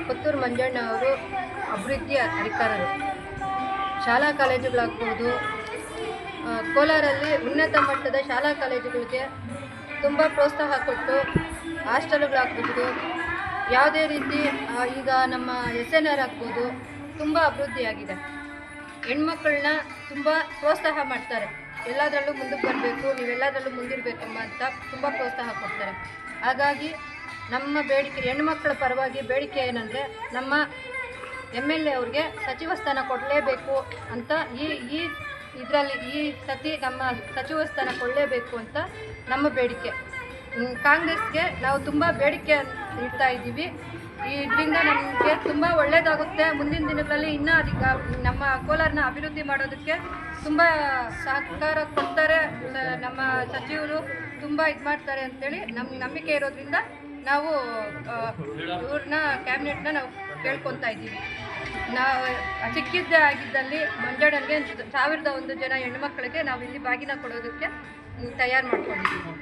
ಪುತ್ತೂರು ಮಂಜಣ್ಣ ಅವರು ಅಭಿವೃದ್ಧಿ ಅಧಿಕಾರರು. ಶಾಲಾ ಕಾಲೇಜುಗಳಾಗ್ಬೋದು, ಕೋಲಾರಲ್ಲಿ ಉನ್ನತ ಮಟ್ಟದ ಶಾಲಾ ಕಾಲೇಜುಗಳಿಗೆ ತುಂಬ ಪ್ರೋತ್ಸಾಹ ಕೊಟ್ಟು ಹಾಸ್ಟೆಲ್ಗಳಾಗ್ಬೋದು, ಯಾವುದೇ ರೀತಿ ಈಗ ನಮ್ಮ SNR ಆಗ್ಬೋದು ತುಂಬ ಅಭಿವೃದ್ಧಿಯಾಗಿದೆ. ಹೆಣ್ಮಕ್ಳನ್ನ ತುಂಬ ಪ್ರೋತ್ಸಾಹ ಮಾಡ್ತಾರೆ. ಎಲ್ಲದರಲ್ಲೂ ಮುಂದಕ್ಕೆ ಬರಬೇಕು, ನೀವೆಲ್ಲದರಲ್ಲೂ ಮುಂದಿರಬೇಕಮ್ಮ ಅಂತ ತುಂಬ ಪ್ರೋತ್ಸಾಹ ಕೊಡ್ತಾರೆ. ಹಾಗಾಗಿ ನಮ್ಮ ಬೇಡಿಕೆ, ಹೆಣ್ಮಕ್ಳ ಪರವಾಗಿ ಬೇಡಿಕೆ ಏನಂದರೆ, ನಮ್ಮ MLA ಅವ್ರಿಗೆ ಸಚಿವ ಸ್ಥಾನ ಕೊಡಲೇಬೇಕು ಅಂತ ಈ ಸತಿ ನಮ್ಮ ಸಚಿವ ಸ್ಥಾನ ಕೊಡಲೇಬೇಕು ಅಂತ ನಮ್ಮ ಬೇಡಿಕೆ. ಕಾಂಗ್ರೆಸ್ಗೆ ನಾವು ತುಂಬ ಬೇಡಿಕೆ ಇಡ್ತಾ ಇದ್ದೀವಿ. ಇದರಿಂದ ನಮಗೆ ತುಂಬ ಒಳ್ಳೆಯದಾಗುತ್ತೆ. ಮುಂದಿನ ದಿನಗಳಲ್ಲಿ ಇನ್ನೂ ನಮ್ಮ ಕೋಲಾರನ ಅಭಿವೃದ್ಧಿ ಮಾಡೋದಕ್ಕೆ ತುಂಬ ಸಹಕಾರ ಕೊಡ್ತಾರೆ. ನಮ್ಮ ಸಚಿವರು ತುಂಬ ಇದು ಮಾಡ್ತಾರೆ ಅಂತೇಳಿ ನಮ್ಗೆ ನಂಬಿಕೆ ಇರೋದ್ರಿಂದ ನಾವು ಇವ್ರನ್ನ ಕ್ಯಾಬಿನೆಟ್ನ ನಾವು ಕೇಳ್ಕೊತಾ ಇದ್ದೀವಿ. ನಾವು ಸಿಕ್ಕಿದ್ದೇ ಆಗಿದ್ದಲ್ಲಿ ಮಂಜಣ್ಣನಿಗೆ 1001 ಜನ ಹೆಣ್ಮಕ್ಳಿಗೆ ನಾವು ಇಲ್ಲಿ ಬಾಗಿನ ಕೊಡೋದಕ್ಕೆ ತಯಾರು ಮಾಡ್ಕೊಂಡಿದ್ದೀವಿ.